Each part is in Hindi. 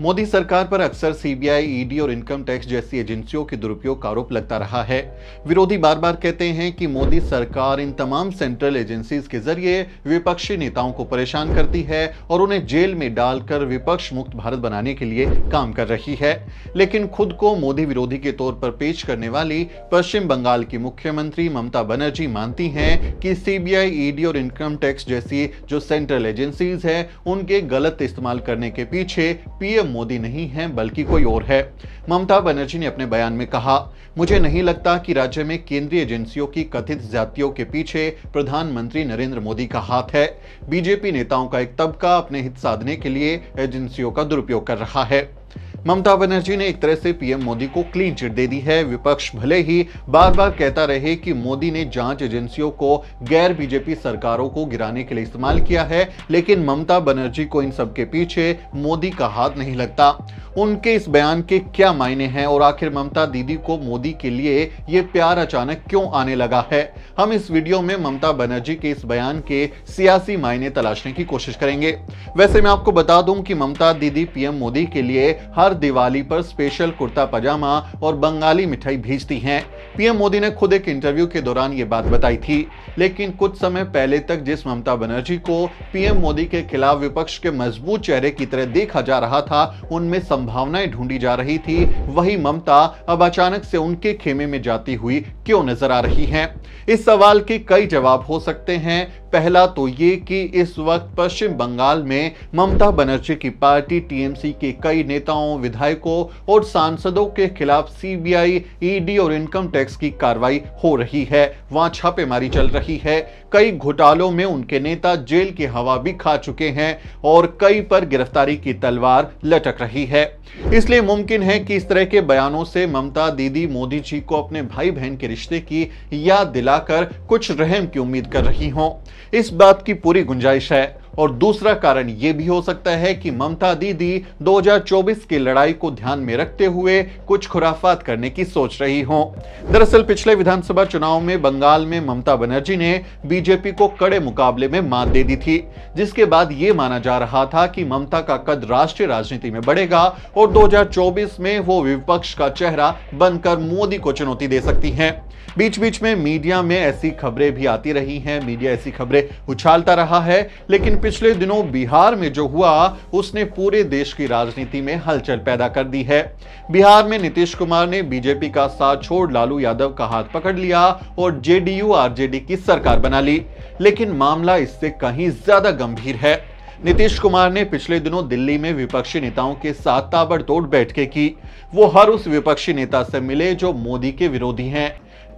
मोदी सरकार पर अक्सर सीबीआई, ईडी और इनकम टैक्स जैसी एजेंसियों के दुरुपयोग का आरोप लगता रहा है। विरोधी बार बार कहते हैं कि मोदी सरकार इन तमाम सेंट्रल एजेंसीज के जरिए विपक्षी नेताओं को परेशान करती है और उन्हें जेल में डालकर विपक्ष मुक्त भारत बनाने के लिए काम कर रही है। लेकिन खुद को मोदी विरोधी के तौर पर पेश करने वाली पश्चिम बंगाल की मुख्यमंत्री ममता बनर्जी मानती हैं कि सीबीआई, ईडी और इनकम टैक्स जैसी जो सेंट्रल एजेंसीज है उनके गलत इस्तेमाल करने के पीछे पीएम मोदी नहीं है बल्कि कोई और है। ममता बनर्जी ने अपने बयान में कहा, मुझे नहीं लगता कि राज्य में केंद्रीय एजेंसियों की कथित ज्यादतियों के पीछे प्रधानमंत्री नरेंद्र मोदी का हाथ है। बीजेपी नेताओं का एक तबका अपने हित साधने के लिए एजेंसियों का दुरुपयोग कर रहा है। ममता बनर्जी ने एक तरह से पीएम मोदी को क्लीन चिट दे दी है। विपक्ष भले ही बार बार कहता रहे कि मोदी ने जांच एजेंसियों को गैर बीजेपी सरकारों को गिराने के लिए इस्तेमाल किया है, लेकिन ममता बनर्जी को इन सब के पीछे मोदी का हाथ नहीं लगता। उनके इस बयान के क्या मायने हैं और आखिर ममता दीदी को मोदी के लिए ये प्यार अचानक क्यों आने लगा है? हम इस वीडियो में ममता बनर्जी के इस बयान के सियासी मायने तलाशने की कोशिश करेंगे। वैसे मैं आपको बता दूं कि ममता दीदी पीएम मोदी के लिए हर दिवाली पर स्पेशल कुर्ता पजामा और बंगाली मिठाई भेजती हैं। पीएम मोदी ने खुद एक इंटरव्यू के दौरान ये बात बताई थी। लेकिन कुछ समय पहले तक जिस ममता बनर्जी को पीएम मोदी के खिलाफ विपक्ष के मजबूत चेहरे की तरह देखा जा रहा था, उनमें संभावनाएं ढूंढी जा रही थी, वही ममता अब अचानक से उनके खेमे में जाती हुई क्यों नजर आ रही हैं? इस सवाल के कई जवाब हो सकते हैं। पहला तो ये कि इस वक्त पश्चिम बंगाल में ममता बनर्जी की पार्टी टीएमसी के कई नेताओं, विधायकों और सांसदों के खिलाफ सीबीआई, ईडी और इनकम टैक्स की कार्रवाई हो रही है। वहां छापेमारी चल रही है। कई घोटालों में उनके नेता जेल की हवा भी खा चुके हैं और कई पर गिरफ्तारी की तलवार लटक रही है। इसलिए मुमकिन है कि इस तरह के बयानों से ममता दीदी मोदी जी को अपने भाई बहन के रिश्ते की याद दिलाकर कुछ रहम की उम्मीद कर रही हों। इस बात की पूरी गुंजाइश है। और दूसरा कारण यह भी हो सकता है कि ममता दीदी 2024 की लड़ाई को ध्यान में रखते हुए कुछ खुराफात करने की सोच रही हों। दरअसल पिछले विधानसभा चुनाव में बंगाल में ममता बनर्जी ने बीजेपी को कड़े मुकाबले में मात दे दी थी, जिसके बाद यह माना जा रहा था कि ममता का कद राष्ट्रीय राजनीति में बढ़ेगा और 2024 में वो विपक्ष का चेहरा बनकर मोदी को चुनौती दे सकती हैं। बीच बीच में मीडिया में ऐसी खबरें भी आती रही हैं, मीडिया ऐसी खबरें उछालता रहा है, लेकिन पिछले दिनों बिहार में जो हुआ उसने पूरे देश की राजनीति में हलचल पैदा कर दी है। बिहार में नीतीश कुमार ने बीजेपी का साथ छोड़ लालू यादव का हाथ पकड़ लिया और जेडीयू आरजेडी की सरकार बना ली। लेकिन मामला इससे कहीं ज्यादा गंभीर है। नीतीश कुमार ने पिछले दिनों दिल्ली में विपक्षी नेताओं के साथ ताबड़तोड़ बैठकें की। वो हर उस विपक्षी नेता से मिले जो मोदी के विरोधी हैं।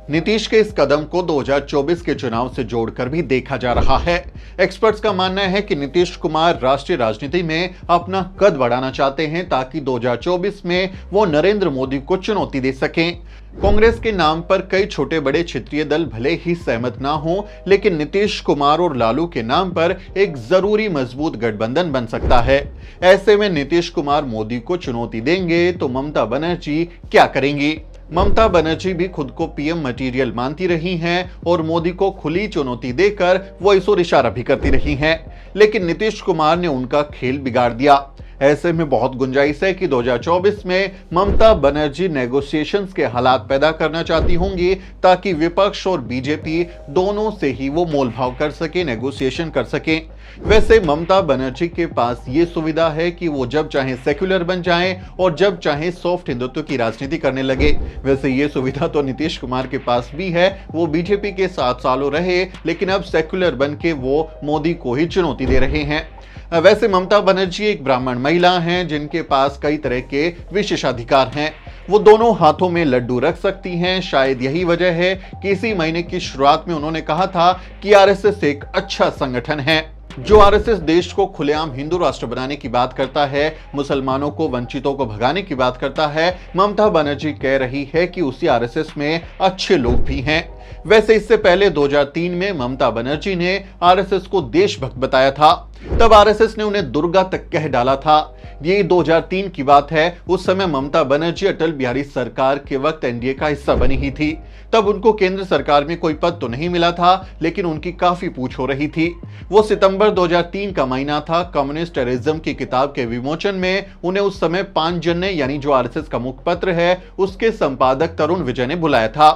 नीतीश के इस कदम को 2024 के चुनाव से जोड़कर भी देखा जा रहा है। एक्सपर्ट्स का मानना है कि नीतीश कुमार राष्ट्रीय राजनीति में अपना कद बढ़ाना चाहते हैं ताकि 2024 में वो नरेंद्र मोदी को चुनौती दे सकें। कांग्रेस के नाम पर कई छोटे बड़े क्षेत्रीय दल भले ही सहमत ना हो, लेकिन नीतीश कुमार और लालू के नाम पर एक जरूरी मजबूत गठबंधन बन सकता है। ऐसे में नीतीश कुमार मोदी को चुनौती देंगे तो ममता बनर्जी क्या करेंगी? ममता बनर्जी भी खुद को पीएम मटेरियल मानती रही हैं और मोदी को खुली चुनौती देकर वो इस ओर इशारा भी करती रही हैं। लेकिन नीतीश कुमार ने उनका खेल बिगाड़ दिया। ऐसे में बहुत गुंजाइश है कि 2024 में ममता बनर्जी नेगोशिएशंस के हालात पैदा करना चाहती होंगी ताकि विपक्ष और बीजेपी दोनों से ही वो मोलभाव कर सके, नेगोशिएशन कर सके। वैसे ममता बनर्जी के पास ये सुविधा है कि वो जब चाहे सेक्युलर बन जाएं और जब चाहे सॉफ्ट हिंदुत्व की राजनीति करने लगे। वैसे ये सुविधा तो नीतीश कुमार के पास भी है। वो बीजेपी के 7 सालों रहे, लेकिन अब सेक्युलर बन के वो मोदी को ही चुनौती दे रहे हैं। वैसे ममता बनर्जी एक ब्राह्मण महिला हैं जिनके पास कई तरह के विशेषाधिकार हैं। वो दोनों हाथों में लड्डू रख सकती हैं। शायद यही वजह है कि इसी महीने की शुरुआत में उन्होंने कहा था कि आरएसएस एक अच्छा संगठन है। जो आरएसएस देश को खुलेआम हिंदू राष्ट्र बनाने की बात करता है, मुसलमानों को, वंचितों को भगाने की बात करता है, ममता बनर्जी कह रही है कि उसी आरएसएस में अच्छे लोग भी हैं। वैसे इससे पहले 2003 में ममता बनर्जी ने आरएसएस को देशभक्त बताया था। तब आरएसएस ने उन्हें दुर्गा तक कह डाला था। ये 2003 की बात है। उस समय ममता बनर्जी अटल बिहारी सरकार के वक्त एनडीए का हिस्सा बनी ही थी। तब उनको केंद्र सरकार में कोई पद तो नहीं मिला था, लेकिन उनकी काफी पूछ हो रही थी। वो सितंबर 2003 का महीना था। कम्युनिस्ट टेररिज्म की किताब के विमोचन में उन्हें उस समय पांचजन्य यानी जो आरएसएस का मुखपत्र है उसके संपादक तरुण विजय ने बुलाया था।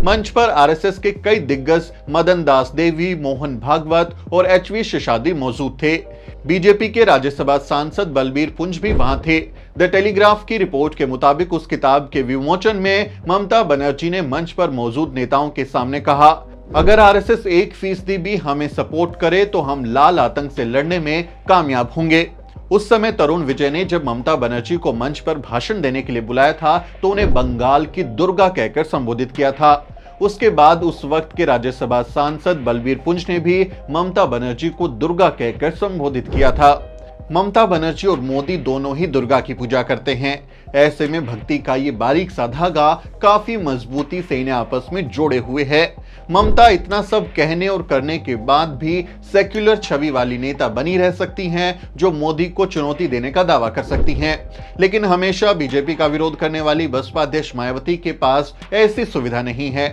मंच पर आरएसएस के कई दिग्गज मदन दास देवी, मोहन भागवत और एचवी शेषाद्री मौजूद थे। बीजेपी के राज्यसभा सांसद बलबीर पुंज भी वहां थे। द टेलीग्राफ की रिपोर्ट के मुताबिक उस किताब के विमोचन में ममता बनर्जी ने मंच पर मौजूद नेताओं के सामने कहा, अगर आरएसएस 1% भी हमें सपोर्ट करे तो हम लाल आतंक से लड़ने में कामयाब होंगे। उस समय तरुण विजय ने जब ममता बनर्जी को मंच पर भाषण देने के लिए बुलाया था तो उन्हें बंगाल की दुर्गा कहकर संबोधित किया था। उसके बाद उस वक्त के राज्यसभा सांसद बलबीर पुंज ने भी ममता बनर्जी को दुर्गा कहकर संबोधित किया था। ममता बनर्जी और मोदी दोनों ही दुर्गा की पूजा करते हैं। ऐसे में भक्ति का ये बारीक सा धागा काफी मजबूती से इन्हें आपस में जोड़े हुए है। ममता इतना सब कहने और करने के बाद भी सेक्युलर छवि वाली नेता बनी रह सकती हैं, जो मोदी को चुनौती देने का दावा कर सकती हैं। लेकिन हमेशा बीजेपी का विरोध करने वाली बसपा अध्यक्ष मायावती के पास ऐसी सुविधा नहीं है।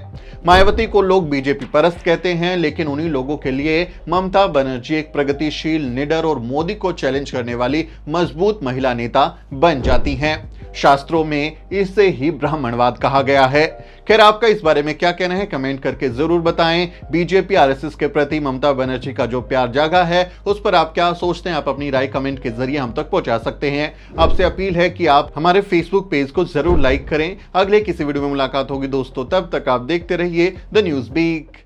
मायावती को लोग बीजेपी परस्त कहते हैं, लेकिन उन्हीं लोगों के लिए ममता बनर्जी एक प्रगतिशील, निडर और मोदी को चैलेंज करने वाली मजबूत महिला नेता बन जाती हैं। शास्त्रों में इसे ही ब्राह्मणवाद कहा गया है। खैर, आपका इस बारे में क्या कहना है कमेंट करके जरूर बताएं। बीजेपी आरएसएस के प्रति ममता बनर्जी का जो प्यार जागा है उस पर आप क्या सोचते हैं? आप अपनी राय कमेंट के जरिए हम तक पहुंचा सकते हैं। आपसे अपील है कि आप हमारे फेसबुक पेज को जरूर लाइक करें। अगले किसी वीडियो में मुलाकात होगी दोस्तों, तब तक आप देखते रहिए द न्यूज़ बीक।